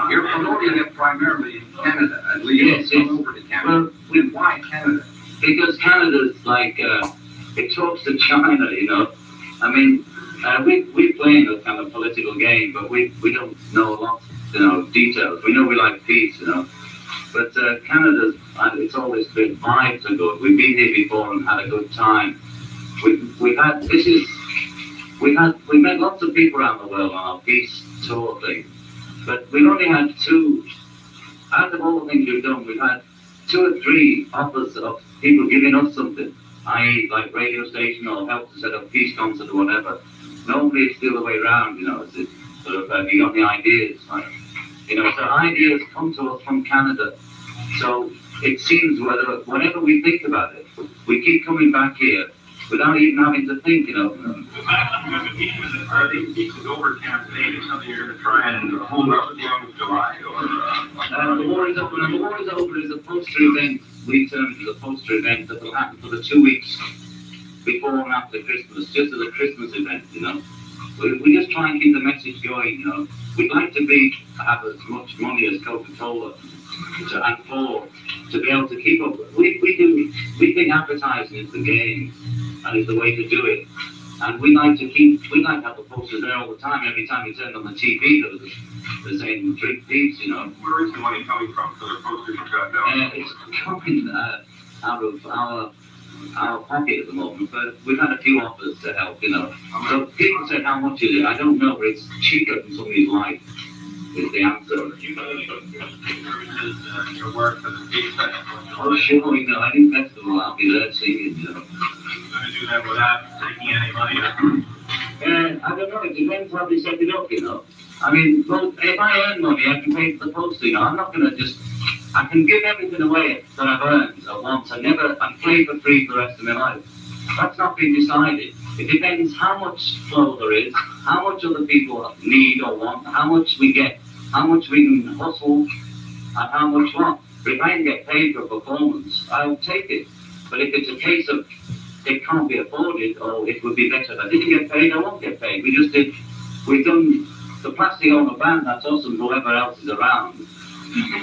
You're promoting it primarily in Canada, at least. Yes, over to Canada. Well, why Canada? Because Canada's like, it talks to China, you know. I mean, we play in a kind of political game, but we don't know a lot, you know, details. We know we like peace, you know. But Canada's, it's always been vibes are good. We've been here before and had a good time. We've met lots of people around the world on our peace tour thing, but we've only had out of all the things we've done, we've had 2 or 3 offers of people giving us something, i.e. like radio station or help to set up peace concert or whatever. Normally it's the other way around, you know, it's sort of, have you got any ideas? Right? You know, so ideas come to us from Canada. So it seems whenever we think about it, we keep coming back here without even having to think, you know. Are these pieces over campaign is something you're going to try and hold up at the end of July? Or, the War is Over. And the War is Over is a poster event. We term it as a poster event that will happen for the 2 weeks before and after Christmas, just as a Christmas event, you know. We just try and keep the message going, you know. We'd like to have as much money as Coca-Cola and Ford to be able to keep up. We think advertising is the game and is the way to do it. And we like to have the posters there all the time. Every time we turn on the TV, they're saying drink peace, you know. where is the money coming from for the posters you got now? It's coming out of our pocket at the moment, but we've had a few offers to help, you know. So people say, how much is it? I don't know, but it's cheaper than somebody's life, is the answer. You know, your work for the Peace Festival. Oh, sure, you know, any festival, I'll be there singing, you know. You're going to do that without taking any money? I don't know, it depends how they set it up, you know. I mean, well, if I earn money, I can pay for the poster, you know. I'm not going to I can give everything away that I've earned at once. I'm playing for free for the rest of my life. That's not been decided. It depends how much flow there is, how much other people need or want, how much we get, how much we can hustle, and how much what. But if I can get paid for a performance, I'll take it. But if it's a case of it can't be afforded, or it would be better if I didn't get paid, I won't get paid. We've done the Plastic Ono Band, that's awesome, whoever else is around.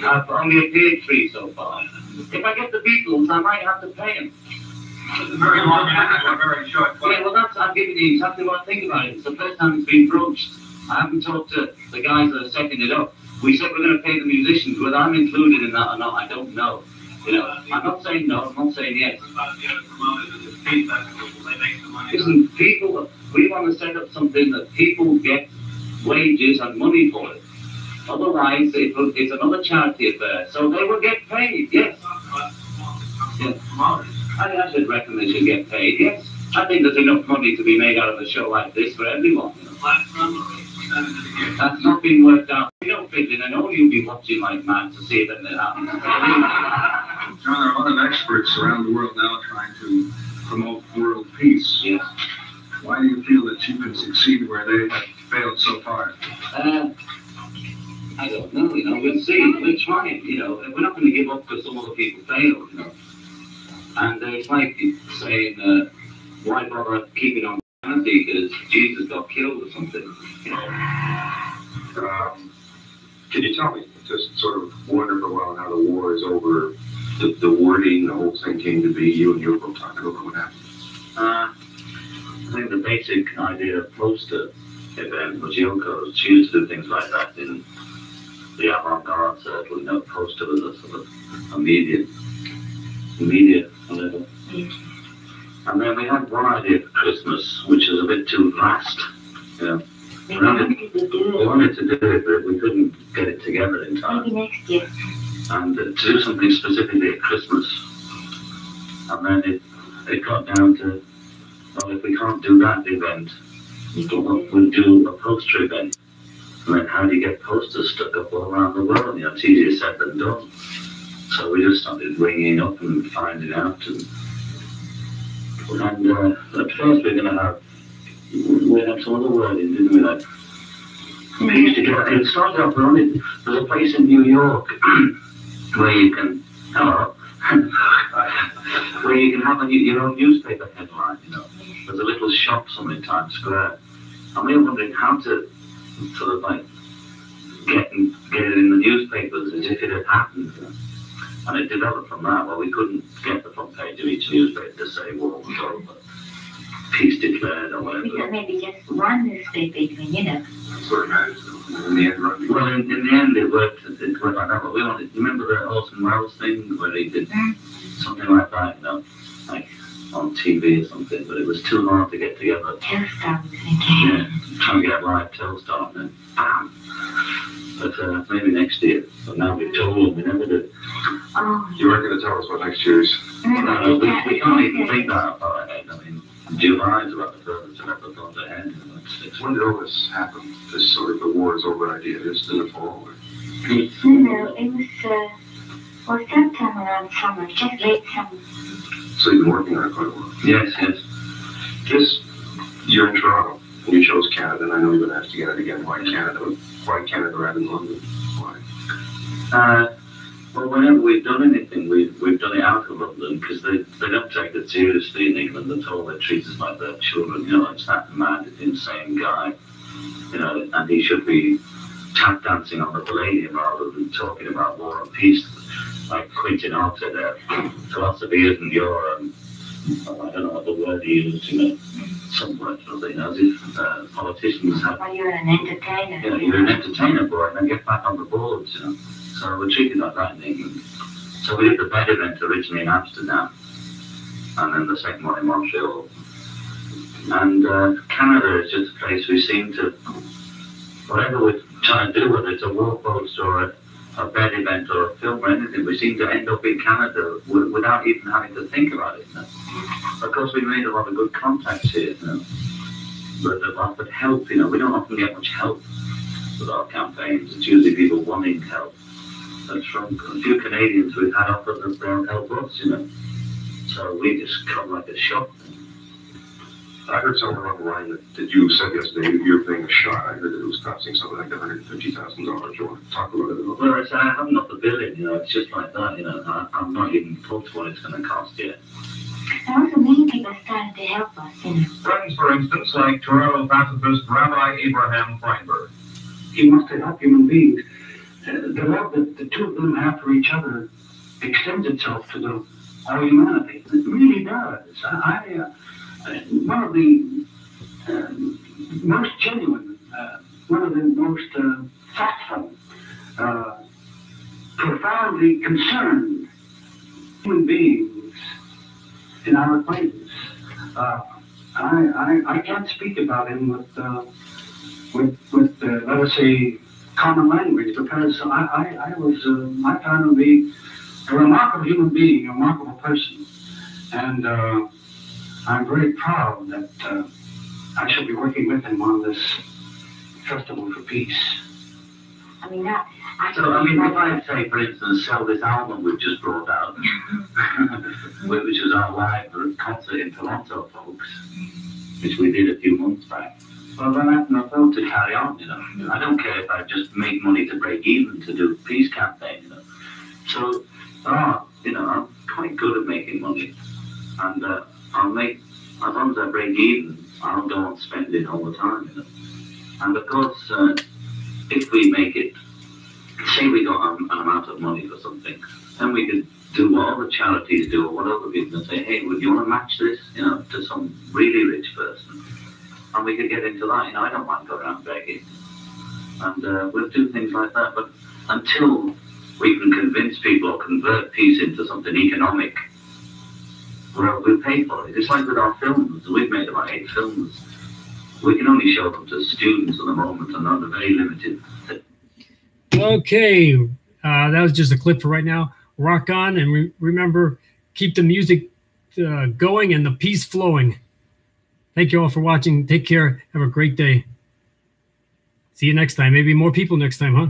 I've only appeared 3 so far. If I get the Beatles, I might have to pay them. It's a very long answer, a very short question. Yeah, well, I'm giving you exactly what I think about it. It's the first time it's been broached. I haven't talked to the guys that are setting it up. We said we're going to pay the musicians, whether I'm included in that or not, I don't know. You know, I'm not saying no, I'm not saying yes. What about the other promoters of the Peace Festival? Will they make some money? Listen, people, we want to set up something that people get wages and money for it. Otherwise, it's another charity affair. So they will get paid, yes. Yeah. I should reckon they should get paid, yes. I think there's enough money to be made out of a show like this for everyone. You know. That's not been worked out. We don't fit in. I know you'll be watching like mad to see if anything happens. John, there are a lot of experts around the world now trying to promote world peace. Yes. Why do you feel that you can succeed where they have failed so far? I don't know, you know, we'll see. We're trying, you know. We're not going to give up because some other people fail, you know. And it's like saying, why bother keeping on humanity because Jesus got killed or something, you know. Can you tell me, just sort of wonder for a while how the war is over, the wording, the whole thing came to be, you and Yoko talked about what happened? I think the basic idea of poster event was Yoko. She used to do things like that in the avant-garde circle, you know, poster was a sort of immediate level. And then we had one idea for Christmas, which is a bit too vast, you know. We wanted to do it, but we couldn't get it together in time. Maybe next year. And to do something specifically at Christmas. And then it got down to, well, if we can't do that event, we'll do a poster event. And then how do you get posters stuck up all around the world? You know, it's easier said than done. So we just started ringing up and finding out. And at first we had some other wording, didn't we? Like, we used to get, it started off, there's a place in New York where you can, hello, where you can have your own newspaper headline, you know. There's a little shop somewhere in Times Square. And we were wondering how to sort of like get it in the newspapers as if it had happened. You know? And it developed from that. Well, we couldn't get the front page of each newspaper to say war was over, peace declared, or whatever. Because maybe just one newspaper, you know. That's what it matters. In the end, right? Well, in the end, it worked like that. But we wanted, you remember the Orson Welles thing where he did something like that, you know, like on TV or something, but it was too hard to get together. Telstar was Yeah, trying to get a live Telstar and then bam. But maybe next year. But now we've told them we never did. Oh, You weren't going to tell us what next year's. No, we can't even think that far ahead. I mean, July is about the furthest I've ever thought ahead. You know, When did all this happen? This sort of the war is over idea, just in the fall? Or? no, it was sometime around summer, just late summer. So you've been working on it quite a while. yes, yes. You're in Toronto, and you chose Canada, and I know you're going to have to get it again. Why Canada? Why Canada rather than London? Why? Well, whenever we've done anything, we've done it out of London because they don't take it seriously in England at all. They treat us like their children. You know, it's that mad, insane guy. You know, and he should be tap dancing on the Palladium rather than talking about war and peace, like Quentin Hart said. Philosophy isn't your I don't know what the word he used. You know, some words, you know, as if politicians have. Well, you're an entertainer. You know, you're an entertainer, boy, and then get back on the boards. You know. So we're treated like that in England. So we did the bed event originally in Amsterdam, and then the second one in Montreal. And Canada is just a place we seem to, whatever we're trying to do, whether it's a war post or a bed event or a film or anything, we seem to end up in Canada without even having to think about it. You know? Of course, we made a lot of good contacts here, you know, but offered help. You know, we don't often get much help with our campaigns. It's usually people wanting help. That's from a few Canadians we've had offered that they'll help us, you know. So we just come like a shot. I heard somewhere on the line that you said yesterday you're paying a shot. I heard that it was costing something like $150,000. You want to talk about it a little bit? Well, I haven't got the billing, you know. It's just like that, you know. I'm not even put what it's going to cost yet. And also many people started to help us, you know. Friends, for instance, like Toronto pacifist Rabbi Abraham Feinberg. He wants to help human beings. The love that the two of them have for each other extends itself to all humanity. It really does. One of the most genuine, one of the most factful, profoundly concerned human beings in our acquaintance. I can't speak about him with let us say, common language, because I found him to be a remarkable human being, a remarkable person, and I'm very proud that I shall be working with him on this Festival for Peace. I mean, that. So, I mean, if I say, for instance, sell this album we've just brought out, which was our live concert in Toronto, folks, which we did a few months back. Well, then I have nothing to carry on, you know. I don't care if I just make money to break even to do a peace campaign, you know. So, you know, I'm quite good at making money. And I'll make, as long as I break even, I'll go on spending all the time, you know. And of course, if we make it, say we got an amount of money for something, then we could do what other charities do or what other people say, hey, would you want to match this, you know, to some really rich person? And we could get into that, you know, I don't mind going around begging. And we'll do things like that, but until we can convince people or convert peace into something economic, well, we'll pay for it. It's like with our films. We've made about 8 films. We can only show them to students at the moment, and they're very limited. Okay, that was just a clip for right now. Rock on, and remember, keep the music going and the peace flowing. Thank you all for watching. Take care. Have a great day. See you next time. Maybe more people next time, huh?